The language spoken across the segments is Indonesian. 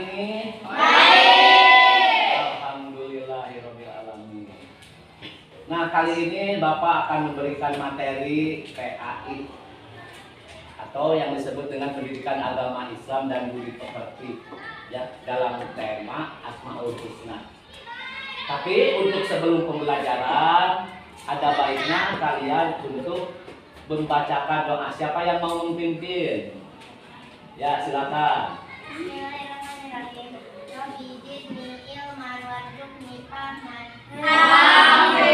ini? Baik. Alhamdulillahirabbil alamin. Nah, kali ini Bapak akan memberikan materi PAI atau yang disebut dengan pendidikan agama Islam dan budi pekerti ya, dalam tema Asmaul Husna. Tapi untuk sebelum pembelajaran ada baiknya kalian untuk membacakan doa. Siapa yang mau memimpin? Ya, silakan. Bismillahirrahmanirrahim. Rabbi zidni ilman warzuqni fahman. Amin.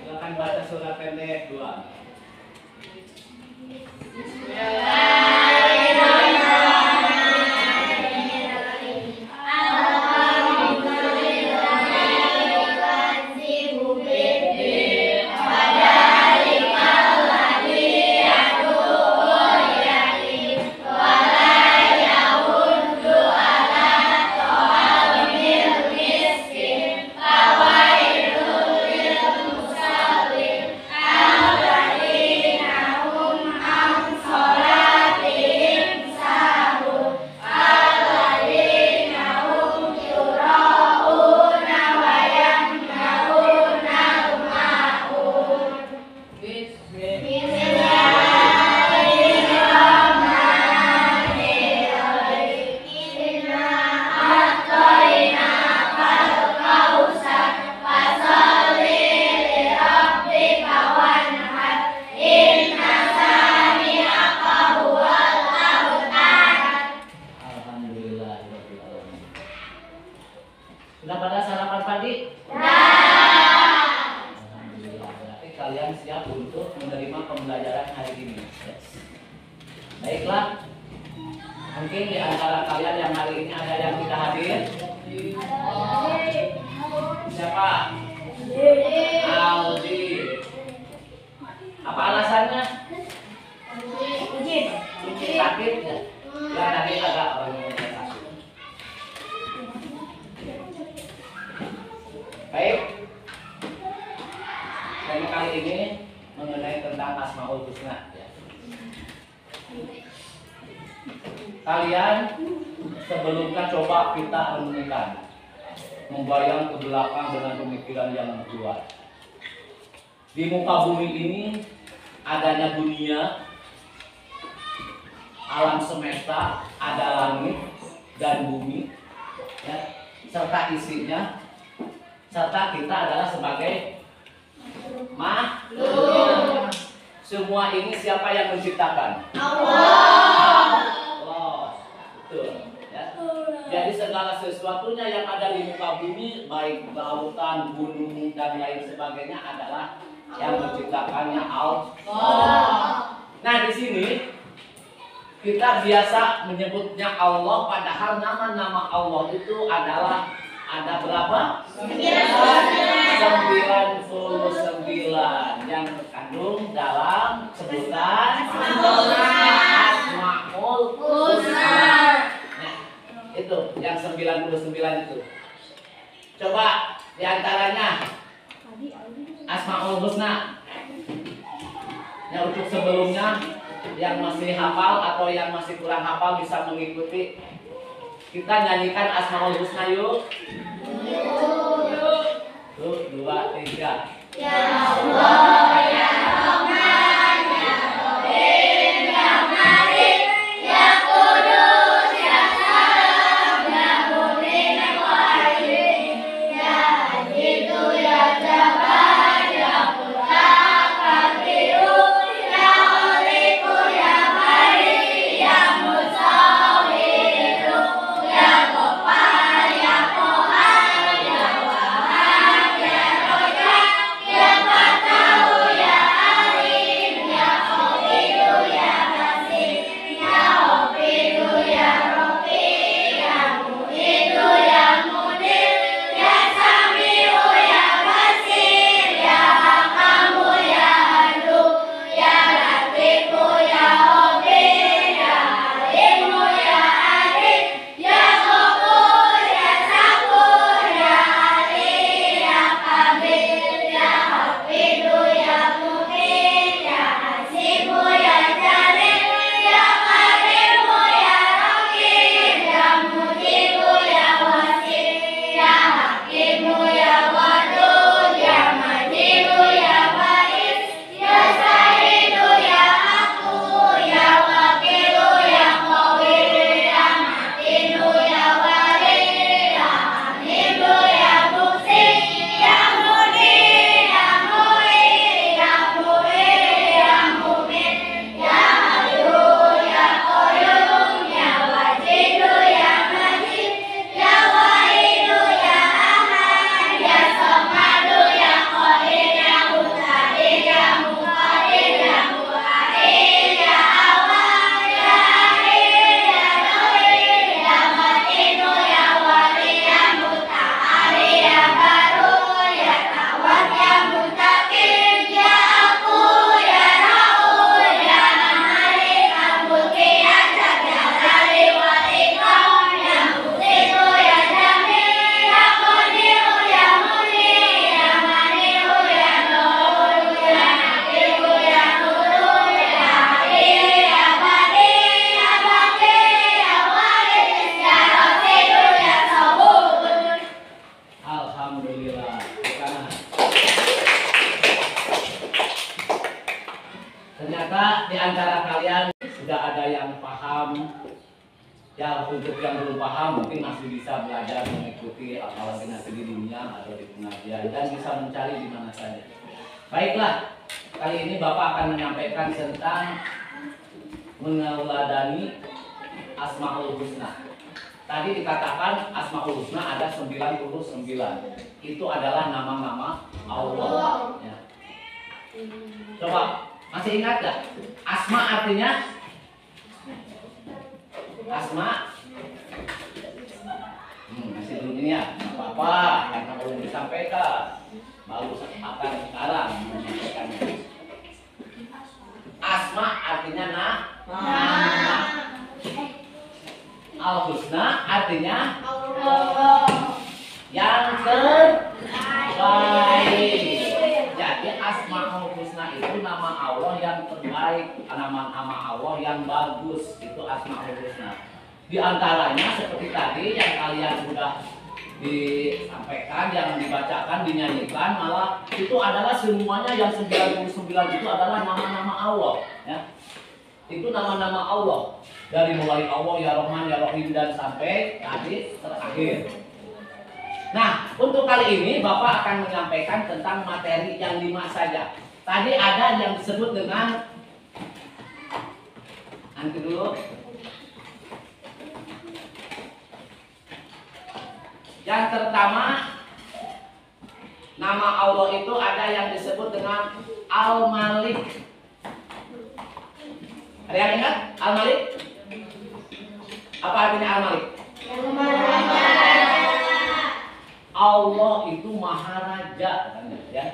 Silakan baca surat pendek 2. Sudah pada sarapan pagi? Alhamdulillah. Berarti kalian siap untuk menerima pembelajaran hari ini. Baiklah. Mungkin di antara kalian yang hari ini ada yang tidak hadir? Siapa? Aldi. Apa alasannya? Sakit ya? Ya tadi agak baik. Tema kali ini mengenai tentang Asmaul Husna ya. Kalian sebelumnya coba kita renungkan, membayang ke belakang dengan pemikiran yang luas. Di muka bumi ini adanya dunia, alam semesta, ada langit dan bumi ya, serta isinya, serta kita adalah sebagai makhluk. Semua ini siapa yang menciptakan? Allah. Betul ya. Jadi segala sesuatunya yang ada di muka bumi, baik lautan, gunung dan lain sebagainya adalah yang menciptakannya Allah. Nah, di sini kita biasa menyebutnya Allah, padahal nama-nama Allah itu adalah ada berapa? 99 yang terkandung dalam sebutan Asmaul Husna. Nah, itu yang 99 itu. Coba diantaranya Asmaul Husna. Ya, untuk sebelumnya yang masih hafal atau yang masih kurang hafal bisa mengikuti. Kita nyanyikan Asmaul Husna yuk. Yuk, 2, 3. Ya Allah, ya Rahman, ya Rahim, ya Malik, ya Qudus, ya Salam, ya Mu'min, ya Mu'alim, ya Azizu, ya Jabbar, ya Qutab, Kabiru, ya Khaliqu, ya Bari, ya Musawiru, ya Ghaffar, ya Qahar, ya Wahhab, ya Rojak, ya Fatah. untuk yang belum paham mungkin masih bisa belajar mengikuti apalagi nanti di dunia atau di pengajian dan bisa mencari di mana saja. Baiklah, kali ini Bapak akan menyampaikan tentang menauladani Asmaul Husna. Tadi dikatakan Asmaul Husna ada 99. Itu adalah nama-nama Allah. Ya. Coba, masih ingat gak? Asma artinya? Asma? Masih belum ini ya? Gak apa-apa, karena belum disampaikan. Baru akan sekarang menyampaikannya. Asma artinya nama. Al-Husna artinya yang terbaik. Jadi Asmaul Husna itu nama Allah yang terbaik, nama-nama Allah yang bagus, itu Asmaul Husna. Di antaranya seperti tadi yang kalian sudah disampaikan, yang dibacakan, dinyanyikan, malah itu adalah semuanya yang 99 itu adalah nama-nama Allah, ya. Itu nama-nama Allah. Dari mulai Allah, Ya Rahman, Ya Rahim dan sampai tadi terakhir. Nah, untuk kali ini Bapak akan menyampaikan tentang materi yang 5 saja. Tadi ada yang disebut dengan nanti dulu. Yang pertama, nama Allah itu ada yang disebut dengan Al-Malik. Ada yang ingat Al-Malik? Apa artinya Al-Malik? Allah itu Maharaja, ya.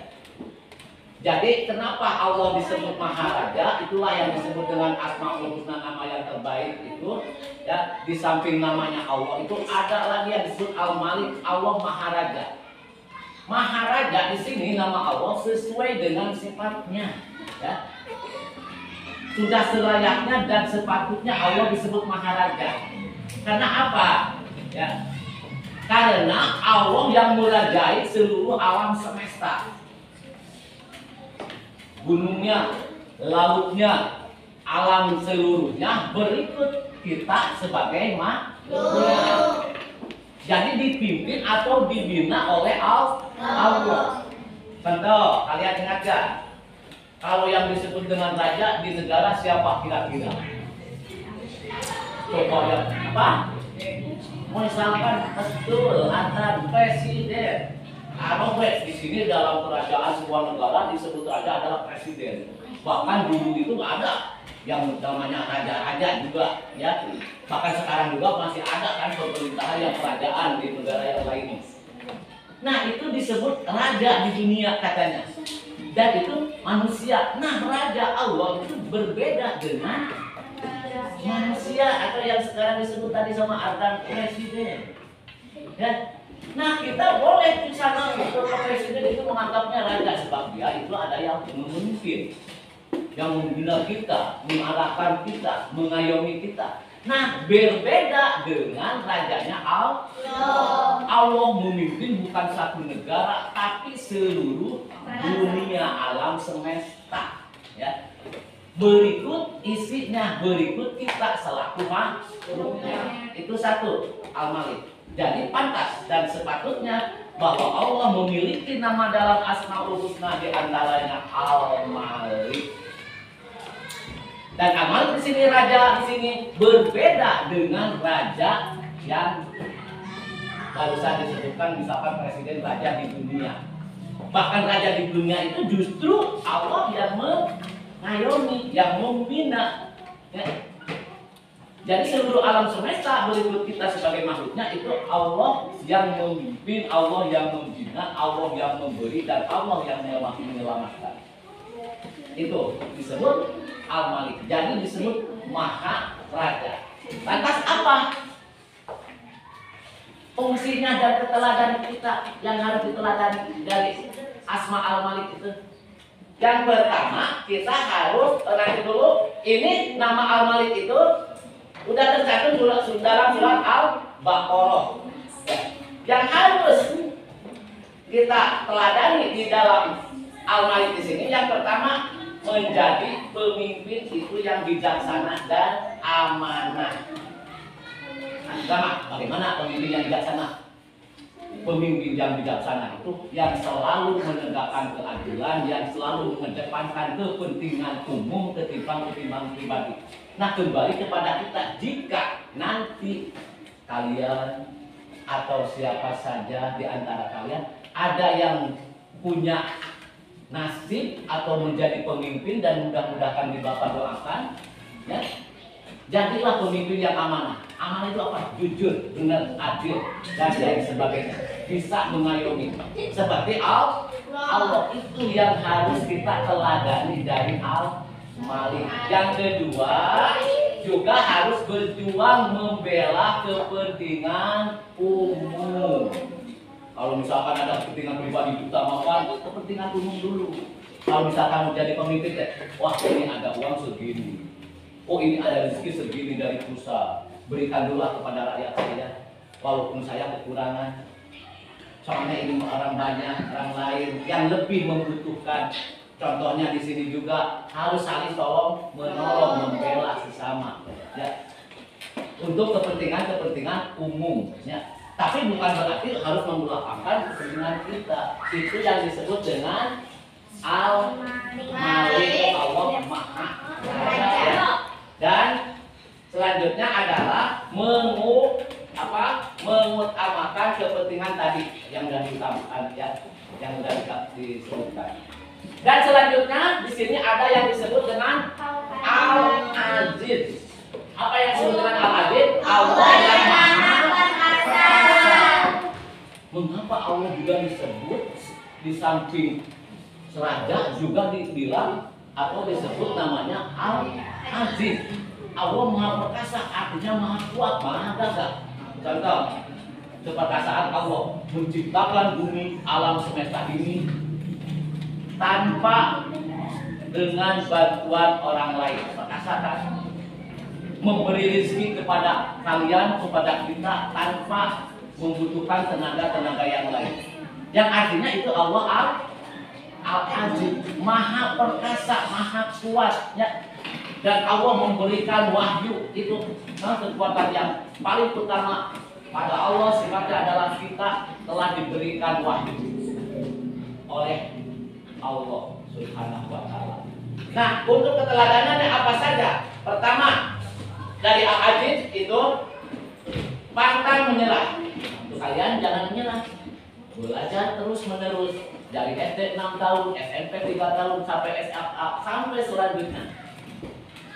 Jadi kenapa Allah disebut Maharaja? Itulah yang disebut dengan Asmaul Husna, nama yang terbaik itu. Ya, di samping namanya Allah itu ada lagi yang disebut Al-Malik, Allah Maharaja. Maharaja di sini nama Allah sesuai dengan sifatnya, ya. Sudah selayaknya dan sepatutnya Allah disebut Maharaja. Karena apa? Ya. Karena Allah yang merajai seluruh alam semesta. Gunungnya, lautnya, alam seluruhnya berikut kita sebagai makhluk. Jadi dipimpin atau dibina oleh Allah. Contoh, kalian ingat gak? Kalau yang disebut dengan raja di negara siapa kira-kira? Coba ya, apa? Misalkan betul antar presiden. Kalau di sini dalam kerajaan sebuah negara disebut raja adalah presiden. Bahkan dulu itu nggak ada yang namanya raja-raja juga, ya. Bahkan sekarang juga masih ada kan pemerintahan yang kerajaan di negara yang lainnya. Nah itu disebut raja di dunia katanya. Dan itu manusia. Nah raja Allah itu berbeda dengan manusia atau yang sekarang disebut tadi sama Ardan presiden. Ya. Nah kita boleh di sana untuk presiden itu menganggapnya raja sebab dia itu ada yang memimpin, yang membina kita, mengarahkan kita, mengayomi kita. Nah berbeda dengan rajanya Allah. Allah memimpin bukan satu negara tapi seluruh dunia alam semesta, ya. Berikut isinya, berikut kita selaku makhluknya. Itu satu, Al-Malik. Jadi pantas dan sepatutnya bahwa Allah memiliki nama dalam Asmaul Husna, di antaranya Al-Malik. Dan Al-Malik di sini raja di sini berbeda dengan raja yang barusan disebutkan, misalkan presiden raja di dunia. Bahkan raja di dunia itu justru Allah yang mengayomi, yang membina. Ya. Jadi seluruh alam semesta berikut kita sebagai makhluknya itu Allah yang memimpin, Allah yang membina, Allah yang memberi, dan Allah yang menyelamatkan. Itu disebut Al-Malik. Jadi disebut Maha Raja. Lantas apa fungsinya dan keteladanan kita yang harus diteladani dari Asma Al-Malik itu? Yang pertama kita harus nanti dulu ini nama Al-Malik itu udah tercantum dalam surat Al-Baqarah. Yang harus kita teladani di dalam Al-Malik di sini yang pertama menjadi pemimpin itu yang bijaksana dan amanah. Sama, bagaimana pemimpin yang bijaksana? Pemimpin yang bijaksana itu yang selalu menegakkan keadilan, yang selalu mengedepankan kepentingan umum ketimbang pribadi. Nah, kembali kepada kita, jika nanti kalian atau siapa saja di antara kalian ada yang punya nasib atau menjadi pemimpin, dan mudah-mudahan di Bapak doakan, ya, jadilah pemimpin yang amanah. Amanah itu apa? Jujur, benar, adil, dan lain sebagainya. Bisa mengayomi. Seperti Allah itu yang harus kita teladani dari Al-Malik. Yang kedua, juga harus berjuang membela kepentingan umum. Kalau misalkan ada kepentingan pribadi diutamakan, kepentingan umum dulu. Kalau misalkan menjadi pemimpin, wah ini ada uang segini, oh ini ada rezeki segini dari pusat, berikan dulu kepada rakyat saya, walaupun saya kekurangan. Soalnya ini orang banyak, orang lain yang lebih membutuhkan. Contohnya di sini juga harus saling tolong menolong, membela sesama, ya, untuk kepentingan umum, ya. Tapi bukan berarti harus membelakangkan kepentingan kita. Itu yang disebut dengan Al-Malik, Allah Maha Raja. Dan selanjutnya adalah mengutamakan kepentingan tadi yang sudah diutamakan, ya, yang sudah disebutkan. Dan selanjutnya di sini ada yang disebut dengan Al-Aziz. Apa yang disebut dengan Al-Aziz? Allah yang Maha Perkasa. Mengapa Allah juga disebut di samping raja juga dibilang atau disebut namanya Al-Aziz? Allah Maha Perkasa, artinya Maha Kuat, Maha Gagah. Contoh, keperkasaan Allah menciptakan bumi, alam semesta ini tanpa dengan bantuan orang lain. Perkasa kan? Memberi rezeki kepada kalian, kepada kita tanpa membutuhkan tenaga yang lain. Yang artinya itu Allah Al-Aziz, Maha Perkasa, Maha Kuat, ya. Dan Allah memberikan wahyu, itu kekuatan yang paling utama pada Allah. Sifatnya adalah kita telah diberikan wahyu oleh Allah Subhanahu wa Ta'ala. Nah, untuk keteladanannya apa saja? Pertama, dari Al-Aziz itu pantang menyerah. Untuk kalian jangan menyerah, belajar terus menerus dari SD 6 tahun, SMP 3 tahun sampai SMA sampai selanjutnya.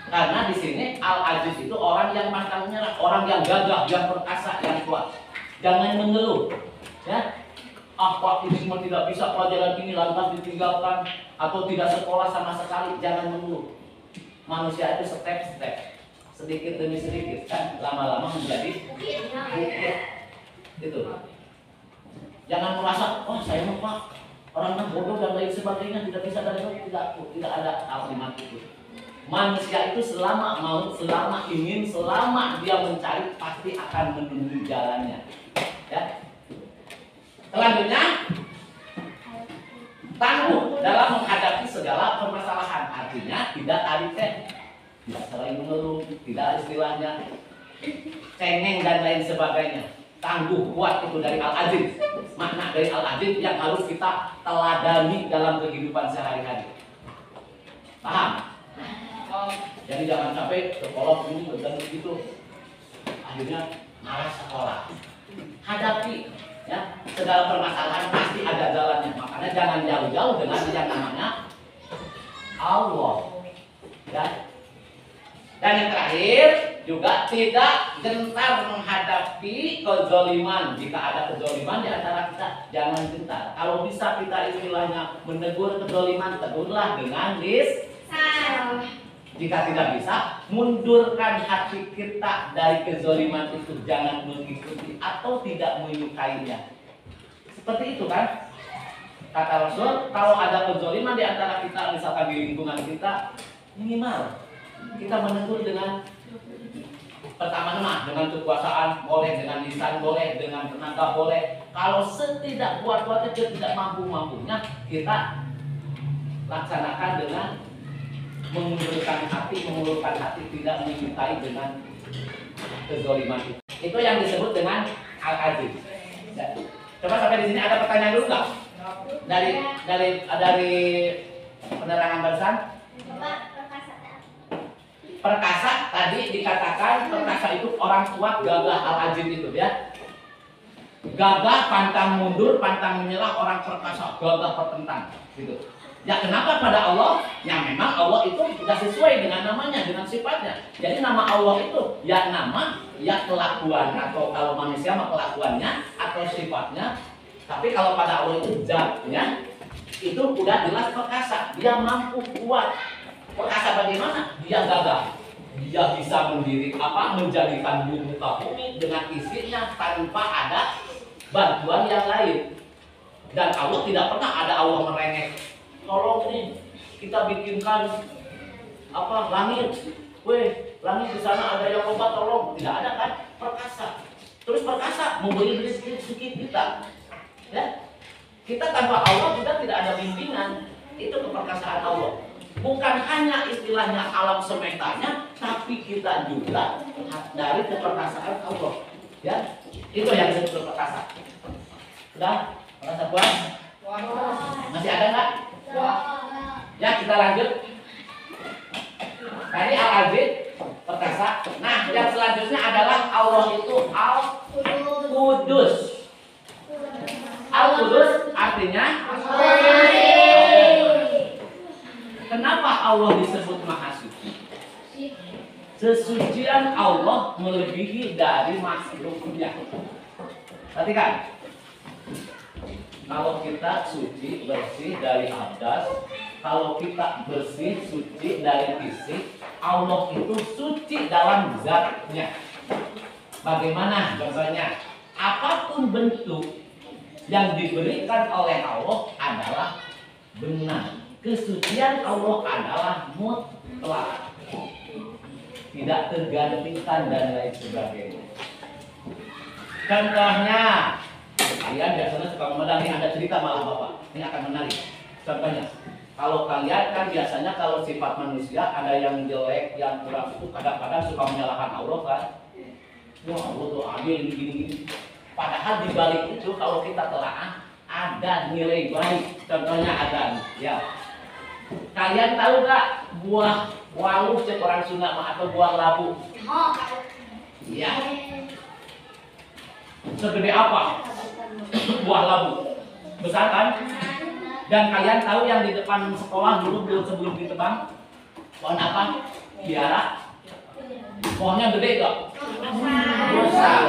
Karena di sini Al-Aziz itu orang yang pantang menyerah, orang yang gagah, yang perkasa, yang kuat. Jangan mengeluh, ya. Pak, ini semua tidak bisa, pelajaran ini lantas ditinggalkan atau tidak sekolah sama sekali. Jangan mengeluh. Manusia itu step-step, sedikit demi sedikit, kan lama-lama menjadi bukit. Itu. Jangan merasa, oh saya lupa, orang bodoh dan lain sebagainya, tidak bisa dari itu. Tidak ada kalimat itu. Manusia itu selama mau, selama ingin, selama dia mencari, pasti akan menemui jalannya, ya. Selanjutnya, tangguh dalam menghadapi segala permasalahan. Artinya tidak tarik-tarik, tidak sering mengeluh, tidak istilahnya cengeng dan lain sebagainya. Tangguh, kuat, itu dari Al-Aziz. Makna dari Al-Aziz yang harus kita teladani dalam kehidupan sehari-hari. Paham? Jadi jangan sampai sekolah ini dan begitu, akhirnya malas sekolah. Hadapi, ya, segala permasalahan pasti ada jalannya. Makanya jangan jauh-jauh dengan yang namanya Allah, ya. Dan yang terakhir juga tidak gentar menghadapi kezaliman. Jika ada kezaliman di antara kita, jangan gentar. Kalau bisa kita istilahnya menegur kezaliman, tegurlah dengan lisan. Jika tidak bisa, mundurkan hati kita dari kezaliman itu, jangan mengikuti atau tidak menyukainya. Seperti itu kan? Kata Rasul, kalau ada kezaliman di antara kita, misalkan di lingkungan kita, minimal kita menegur dengan pertama-tama dengan kekuasaan boleh, dengan lisan boleh, dengan tenaga boleh. Kalau setidak kuat-kuatnya, tidak mampu-mampunya, kita laksanakan dengan mengulurkan hati, tidak menyukai dengan kezaliman itu. Itu yang disebut dengan Al-Aziz. Ya. Coba sampai di sini ada pertanyaan dulu nggak? Dari penerangan barusan? Bapak perkasa. Perkasa tadi dikatakan perkasa itu orang kuat, gagah, Al-Aziz itu ya. Gagah, pantang mundur, pantang menyerah, orang perkasa, gagah pertentang gitu. Ya kenapa pada Allah? Ya memang Allah itu tidak sesuai dengan namanya, dengan sifatnya. Jadi nama Allah itu ya nama, ya kelakuan, atau kalau manusia mah kelakuannya atau sifatnya. Tapi kalau pada Allah itu zatnya, itu udah jelas perkasa. Dia mampu kuat. Perkasa bagaimana? Dia gagah. Dia bisa menjadikan muka bumi dengan isinya tanpa ada bantuan yang lain. Dan Allah tidak pernah ada Allah merengek. Tolong nih kita bikinkan langit. Weh, langit di sana ada yang lomba, tolong. Tidak ada kan? Perkasa. Terus perkasa memberi rezeki kita. Ya. Kita tanpa Allah juga tidak ada bimbingan. Itu keperkasaan Allah. Bukan hanya istilahnya alam semestanya, tapi kita juga dari keperkasaan Allah. Ya, itu yang disebut perkasa. Sudah? Merasa puas? Masih ada nggak? Ya, kita lanjut. Tadi Al-Aziz, perkasa. Nah, yang selanjutnya adalah Allah itu Al-Qudus. Al-Qudus artinya kenapa Allah disebut Maha Suci? Kesucian Allah melebihi dari makhluknya. Perhatikan. Kalau kita suci, bersih dari hadas, kalau kita bersih, suci dari fisik, Allah itu suci dalam zatnya. Bagaimana contohnya? Apapun bentuk yang diberikan oleh Allah adalah benar. Kesucian Allah adalah mutlak, tidak tergantikan dan lain sebagainya. Contohnya, kalian biasanya suka memandang, ini ada cerita malu bapak, ini akan menarik. Contohnya, kalau kalian kan biasanya kalau sifat manusia ada yang jelek, yang kurang itu kadang-kadang suka menyalahkan Allah kan. Wah, Allah tuh adil gini-gini. Padahal di balik itu kalau kita telaah ada nilai baik. Contohnya adzan, ya. Kalian tahu nggak buah walu cek orang Sunda atau buah labu? Iya. Segede apa buah labu? Besar kan? Dan kalian tahu yang di depan sekolah dulu sebelum ditebang pohon apa? Biara. Pohonnya gede nggak? Besar.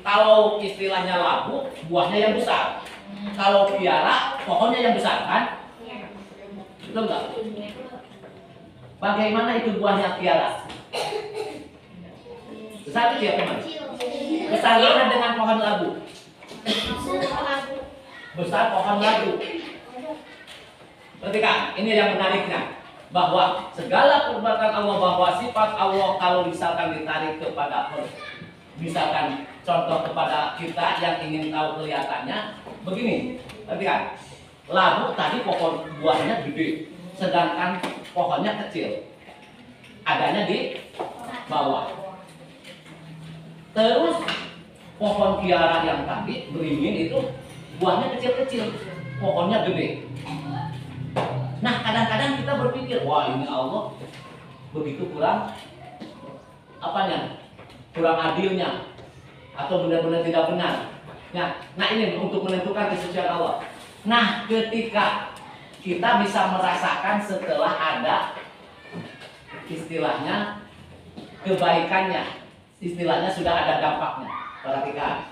Kalau istilahnya labu, buahnya yang besar. Kalau biara, pohonnya yang besar kan? Betul nggak? Bagaimana itu buahnya piara? Besar kecil teman? Besar mana dengan pohon labu? Besar pohon labu. Perhatikan, ini yang menariknya, bahwa segala perbuatan Allah, bahwa sifat Allah kalau misalkan ditarik kepada misalkan contoh kepada kita yang ingin tahu kelihatannya begini. Perhatikan, labu tadi pohon buahnya gede, sedangkan pohonnya kecil, adanya di bawah. Terus pohon piara yang tadi beringin itu buahnya kecil-kecil, pohonnya gede. Nah, kadang-kadang kita berpikir, wah ini Allah begitu kurang apanya? Kurang adilnya, atau benar-benar tidak benar. Nah ini untuk menentukan kesucian Allah. Nah, ketika kita bisa merasakan setelah ada istilahnya kebaikannya, istilahnya sudah ada dampaknya. Perhatikan,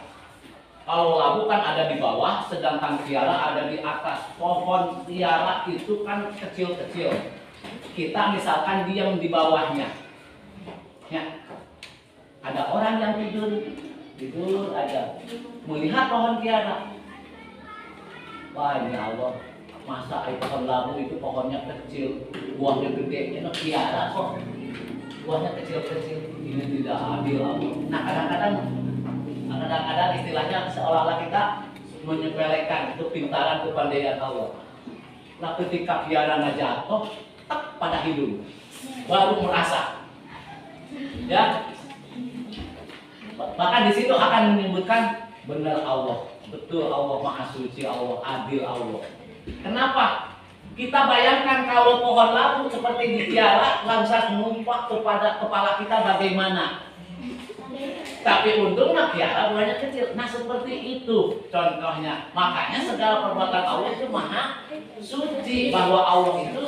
kalau labu kan ada di bawah, sedangkan piara ada di atas. Pohon piara itu kan kecil-kecil. Kita misalkan diam di bawahnya, ya, ada orang yang tidur aja, melihat pohon piara. Wah ini Allah, masa pohon labu itu pohonnya kecil, buahnya gede, ini piara kok buahnya kecil-kecil, ini tidak adil Allah. Nah kadang-kadang istilahnya seolah-olah kita menyepelekan kepintaran kepandaian Allah. Nah ketika piaranya jatuh, tak pada hidung, baru merasa, ya. Bahkan di situ akan menyebutkan benar Allah, betul Allah Maha Suci, Allah adil Allah. Kenapa? Kita bayangkan kalau pohon labu seperti di tiara langsung menumpak kepada kepala kita bagaimana? Tapi untungnya tiara buahnya kecil. Nah seperti itu contohnya. Makanya segala perbuatan Allah itu maha suci, bahwa Allah itu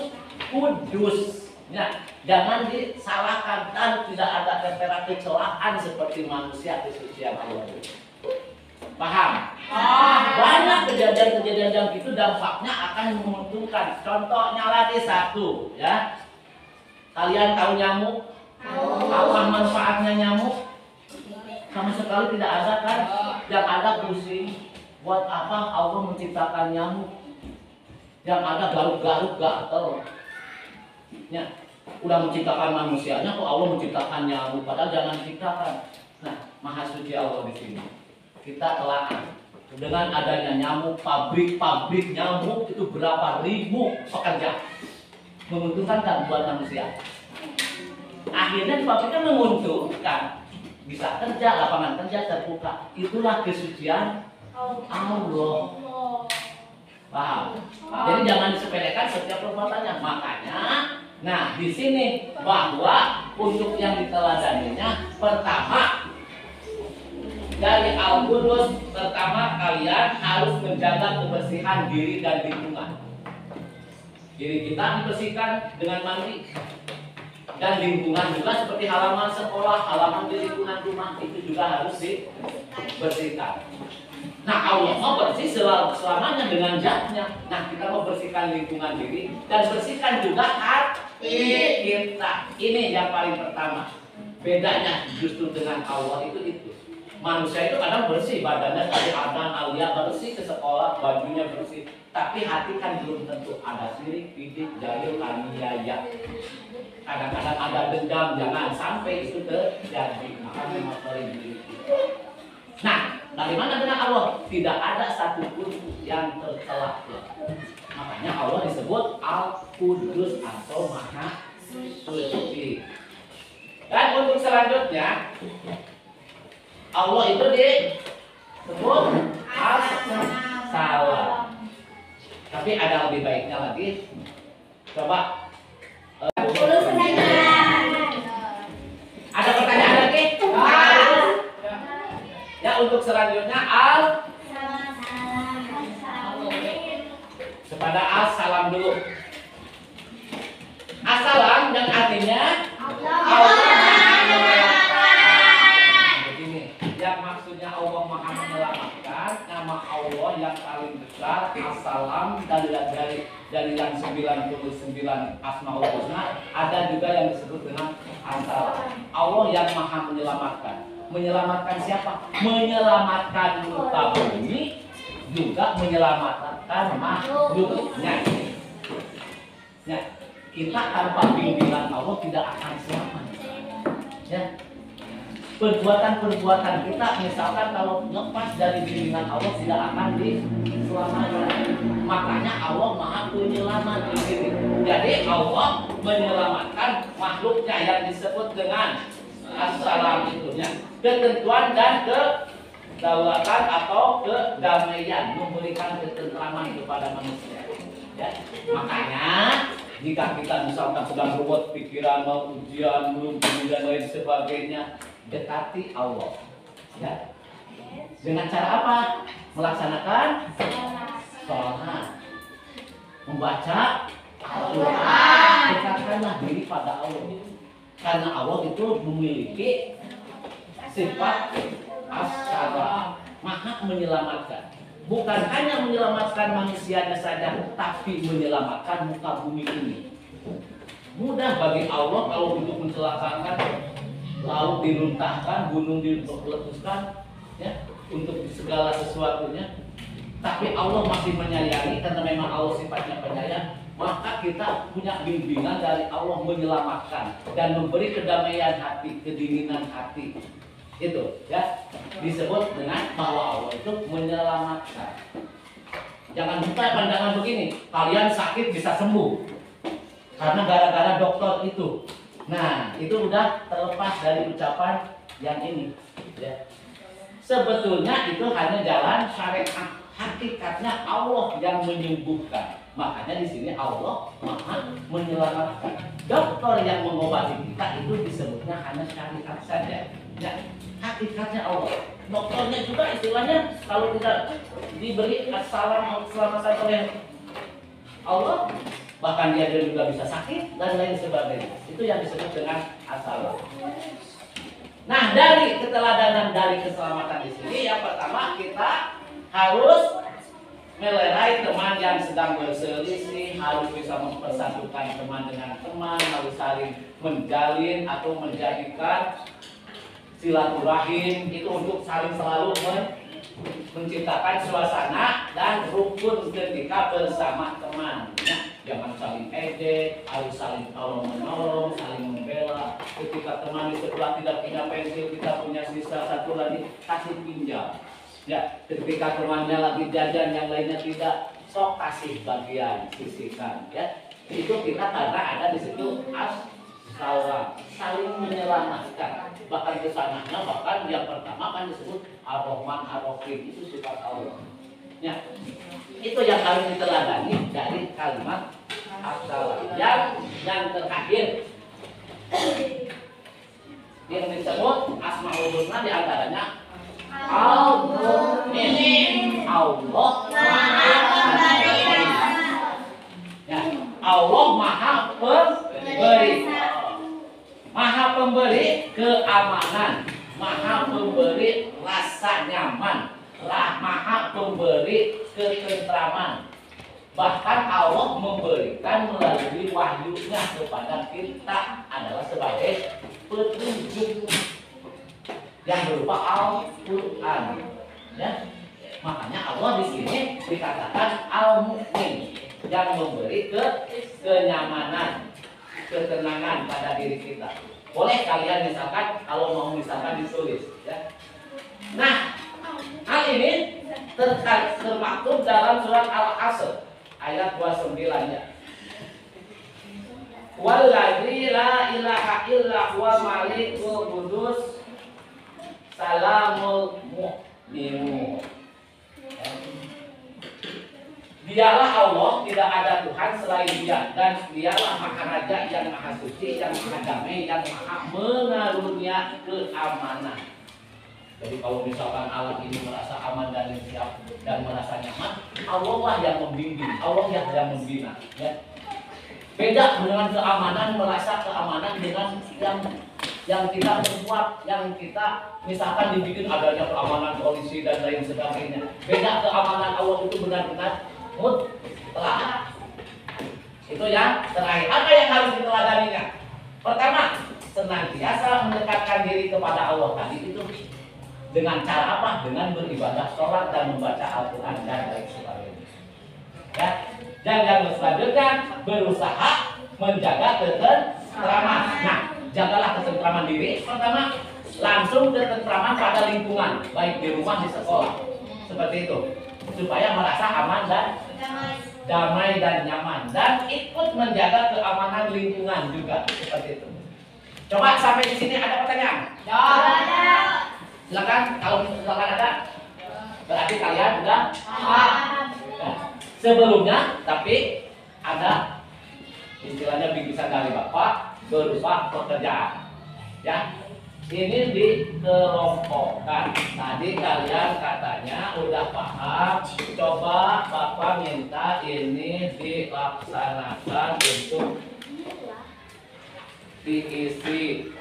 kudus. Ya, jangan disalahkan dan tidak ada kecelakaan seperti manusia kesucian Allah. Paham? Banyak kejadian-kejadian yang itu dampaknya akan menguntungkan. Contohnya lagi satu, ya. Kalian tahu nyamuk? Apa manfaatnya nyamuk? Sama sekali tidak ada kan? Yang ada pusing. Buat apa Allah menciptakan nyamuk? Yang ada garuk-garuk gatel. Ya, udah menciptakan manusianya kok Allah menciptakan nyamuk? Padahal jangan ciptakan. Nah, Maha Suci Allah di sini. Kita telaah dengan adanya nyamuk, pabrik nyamuk itu berapa ribu pekerja, menguntungkan kan buat manusia. Akhirnya pabriknya menguntungkan, bisa kerja, lapangan kerja terbuka. Itulah kesucian Allah. Paham? Jadi jangan disepelekan setiap perbuatannya. Makanya, nah di sini bahwa untuk yang diteladaninya pertama dari Al-Qudus, pertama kalian harus menjaga kebersihan diri dan lingkungan. Diri kita dibersihkan dengan mandi, dan lingkungan juga seperti halaman sekolah, halaman di lingkungan rumah itu juga harus dibersihkan. Nah Allah mau bersih selamanya dengan zatnya. Nah kita mau bersihkan lingkungan diri dan bersihkan juga hati kita. Ini yang paling pertama. Bedanya justru dengan Allah itu. Manusia itu kadang bersih, badannya tadi Adan, Alia bersih ke sekolah, bajunya bersih. Tapi hati kan belum tentu. Ada sirik, bidik, jahil, aniaya. Kadang-kadang ada dendam, jangan sampai itu terjadi. Makanya mempelai diri. Nah, dari mana dengan Allah? Tidak ada satupun yang tercela. Makanya Allah disebut Al-Qudus atau Maha Suci. Dan untuk selanjutnya, Allah itu disebut As-Salam. Tapi ada lebih baiknya lagi. Coba. Ada pertanyaan lagi? Ya, untuk selanjutnya kepada As-Salam dulu. As-Salam yang artinya Allah. Yang maksudnya Allah Maha menyelamatkan, nama Allah yang paling besar As-Salam dari yang 99 Asmaul Husna, ada juga yang disebut dengan As-Salam. Allah yang Maha menyelamatkan. Menyelamatkan siapa? Menyelamatkan muka bumi, juga menyelamatkan makhluknya. Ya, kita tanpa bimbingan Allah tidak akan selamat. Ya. Perbuatan-perbuatan kita misalkan kalau lepas dari bimbingan Allah tidak akan diselamatkan. Makanya Allah Maha Penyelamat di sini. Jadi Allah menyelamatkan makhluknya yang disebut dengan As-Salam itu. Ketentuan dan kedaulatan atau kedamaian, memberikan ketentraman kepada manusia. Ya. Makanya jika kita misalkan sedang berbuat pikiran, mau ujian, belum dan lain sebagainya, dekati Allah, ya. Dengan cara apa? Melaksanakan sholat, membaca Al-Quran, dekatkanlah diri pada Allah, karena Allah itu memiliki sifat As-Salam, Maha menyelamatkan. Bukan hanya menyelamatkan manusianya saja, tapi menyelamatkan muka bumi ini. Mudah bagi Allah kalau untuk mencelakakan, laut diruntahkan, gunung diletuskan, ya, untuk segala sesuatunya. Tapi Allah masih menyayangi, karena memang Allah sifatnya penyayang. Maka kita punya bimbingan dari Allah menyelamatkan dan memberi kedamaian hati, kedinginan hati. Itu, ya, disebut dengan bahwa Allah itu menyelamatkan. Jangan buka pandangan begini, kalian sakit bisa sembuh karena gara-gara dokter itu. Nah, itu udah terlepas dari ucapan yang ini. Ya. Sebetulnya itu hanya jalan syariat, hakikatnya Allah yang menyembuhkan. Makanya di sini Allah Maha menyelamatkan. Dokter yang mengobati kita itu disebutnya hanya syariat saja. Ya, hakikatnya Allah. Dokternya juga istilahnya kalau tidak diberi keselamatan oleh Allah, bahkan dia juga bisa sakit dan lain sebagainya. Itu yang disebut dengan asal. Nah, dari keteladanan dari keselamatan di sini, yang pertama kita harus melerai teman yang sedang berselisih, harus bisa mempersatukan teman dengan teman, harus saling menjalin atau menjadikan silaturahim itu untuk saling selalu menciptakan suasana dan rukun ketika bersama teman. Nah, jangan saling ejek, harus saling tolong menolong, saling membela. Ketika teman di sebelah tidak punya pensil, kita punya sisa satu lagi, kasih pinjam. Ya, ketika temannya lagi jajan, yang lainnya tidak, sok kasih bagian, sisihkan. Ya, itu kita karena ada di situ saling menyelamatkan. Bahkan kesananya, bahkan yang pertama kan disebut Ar-Rahman Ar-Rahim, itu sifat Allah. Ya, itu yang harus diteladani dari kalimat as-salam. Yang terakhir yang disebut Asmaul Husna diantaranya Allah, Allah ya, Allah Maha Pemberi, Maha Pemberi keamanan, Maha Pemberi rasa nyaman, Maha Pemberi ketentraman. Bahkan Allah memberikan melalui wahyunya kepada kita adalah sebagai petunjuk yang berupa Al-Quran. Ya, makanya Allah di sini dikatakan Al-Mu'min, yang memberi kenyamanan, ketenangan pada diri kita. Boleh kalian misalkan kalau mau misalkan ditulis, ya. Nah, hal ini termaktub dalam surat Al-Asr ayat 29 ya. Walladzi la ilaha illa huwa malikul qudus salamul mu'min. Dialah Allah, tidak ada Tuhan selain Dia, dan Dialah Maha Raja yang Maha Suci, yang Maha Damai, yang Maha mengarunia keamanan. Jadi kalau misalkan alam ini merasa aman dan siap dan merasa nyaman, Allah lah yang membimbing, Allah yang membina. Ya. Beda dengan keamanan, merasa keamanan dengan yang kita membuat, yang kita misalkan dibikin adanya keamanan polisi dan lain sebagainya. Beda keamanan Allah itu benar-benar mutlak. Itu yang terakhir. Apa yang harus diteladaninya? Pertama, senantiasa mendekatkan diri kepada Allah tadi itu dengan cara apa? Dengan beribadah, sholat dan membaca Al-Quran dan lain sebagainya. Ya. Dan yang selanjutnya berusaha menjaga ketentraman. Nah, jagalah ketentraman diri. Pertama, langsung ketentraman pada lingkungan, baik di rumah, di sekolah, seperti itu, supaya merasa aman dan damai dan nyaman, dan ikut menjaga keamanan lingkungan juga, seperti itu. Coba sampai di sini ada pertanyaan? Ada. Silakan, kalau misalkan ada, berarti kalian sudah paham. Sebelumnya, tapi ada istilahnya bingkisan dari Bapak berupa pekerjaan. Ya, ini dikelompokkan. Tadi kalian katanya udah paham. Coba Bapak minta ini dilaksanakan untuk diisi.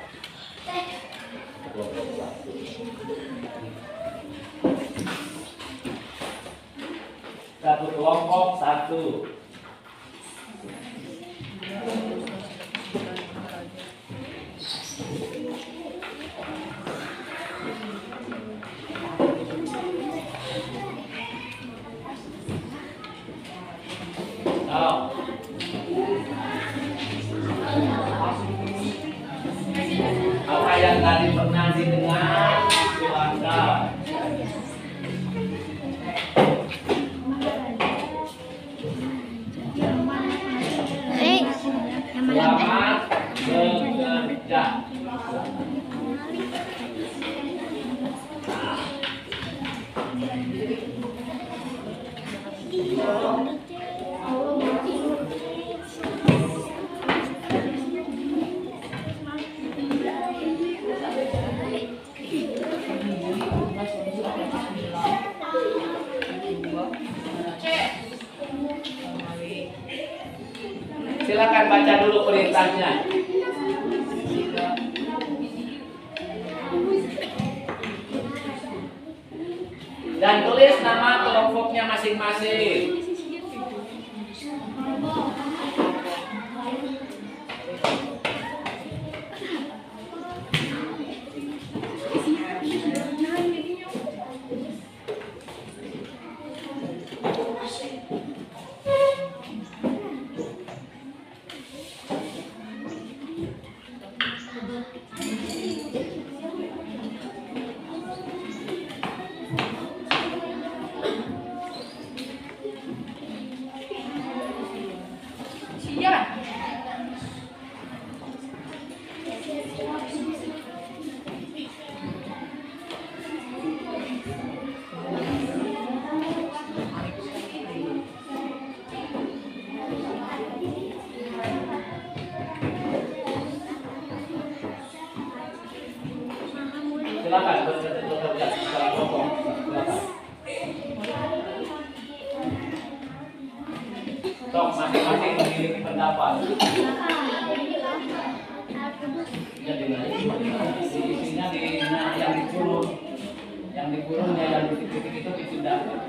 Satu kelompok satu. Apa yang tadi pernah didengar silakan. Silakan baca dulu perintahnya. Dan tulis nama kelompoknya masing-masing. Silakan bekerja secara kelompok. Silakan. Sok masing-masing memiliki pendapat. Jadi isinya yang dikurungnya yang titik-titik itu dipindahkan.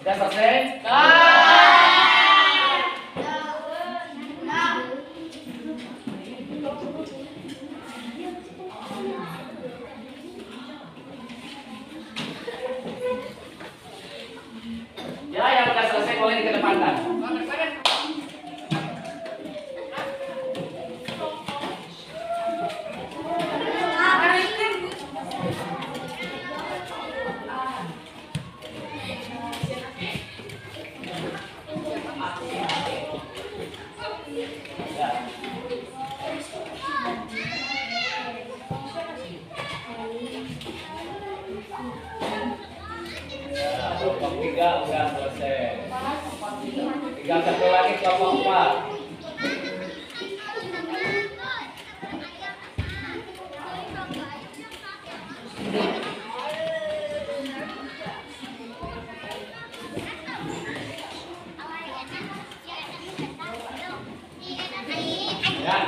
Sudah selesai? Ya, yang sudah selesai boleh dikedepankan. Kelompok 3 udah selesai. Tinggal satu lagi kelompok 4. Ya,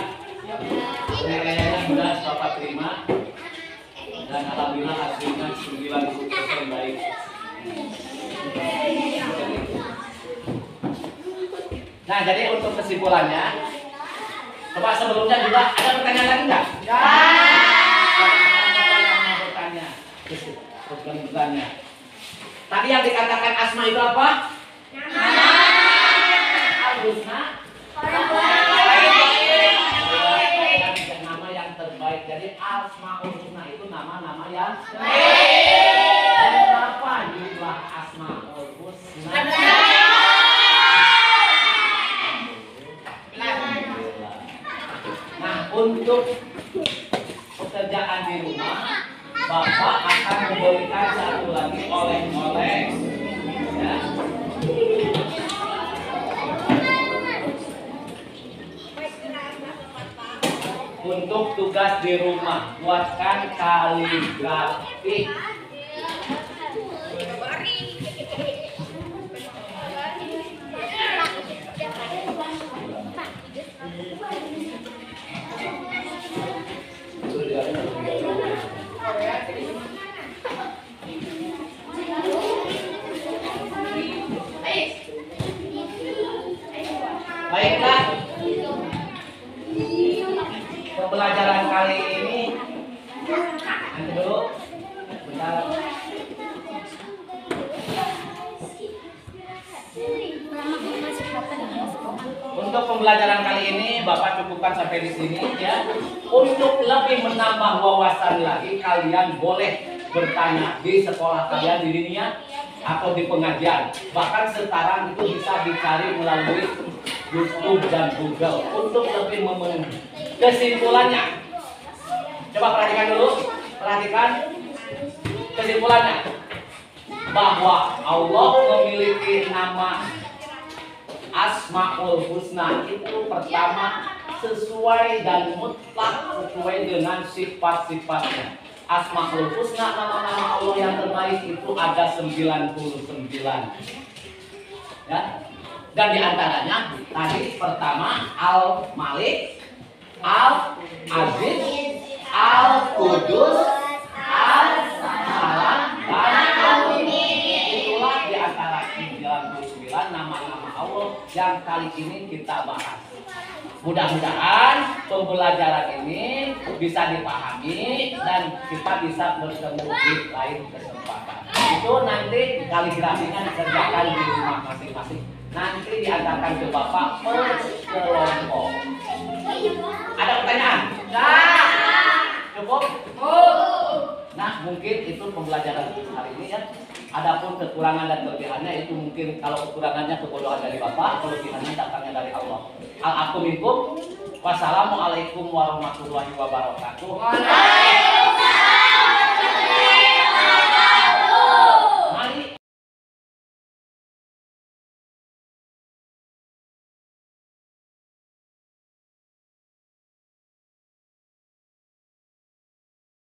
penilaiannya sudah Bapak terima dan alhamdulillah hasilnya 90% baik. Nah, jadi untuk kesimpulannya, coba sebelumnya juga ada pertanyaan lagi nggak? Ya. Bertanya. Tadi yang dikatakan Asma itu apa? Al-Husna. Nama yang terbaik. Jadi Asmaul Husna itu nama-nama yang baik. Berapa jumlah Asmaul Husna? Nah, untuk pekerjaan di rumah, Bapak akan memberikan satu lagi oleh-oleh. Ya. Untuk tugas di rumah, buatkan kaligrafi. pembelajaran kali ini nanti dulu bentar. Untuk pembelajaran kali ini Bapak cukupkan sampai di sini ya. Untuk lebih menambah wawasan lagi kalian boleh bertanya di sekolah kalian di dunia atau di pengajian. Bahkan sekarang itu bisa dicari melalui YouTube dan Google untuk lebih memenuhi. Kesimpulannya, coba perhatikan dulu, perhatikan kesimpulannya bahwa Allah memiliki nama Asmaul Husna itu pertama sesuai dan mutlak sesuai dengan sifat-sifatnya. Asmaul Husna, nama-nama Allah yang terbaik itu ada 99 ya. Dan diantaranya tadi pertama Al-Malik, Al-Aziz, Al-Qudus, Al-Salam, dan Al-Mu'min. Itulah diantara 99 nama-nama Allah yang kali ini kita bahas. Mudah-mudahan pembelajaran ini bisa dipahami dan kita bisa bertemu di lain kesempatan. Itu nanti kaligrafinya dikerjakan di rumah masing-masing. Nanti diantarkan ke Bapak per kelompok. Ada pertanyaan? Nah, cukup? Nah, mungkin itu pembelajaran hari ini ya. Adapun kekurangan dan kelebihannya itu mungkin kalau kekurangannya kebodohan dari Bapak, kelebihannya datangnya dari Allah. Al-akum minkum. Wassalamualaikum warahmatullahi wabarakatuh.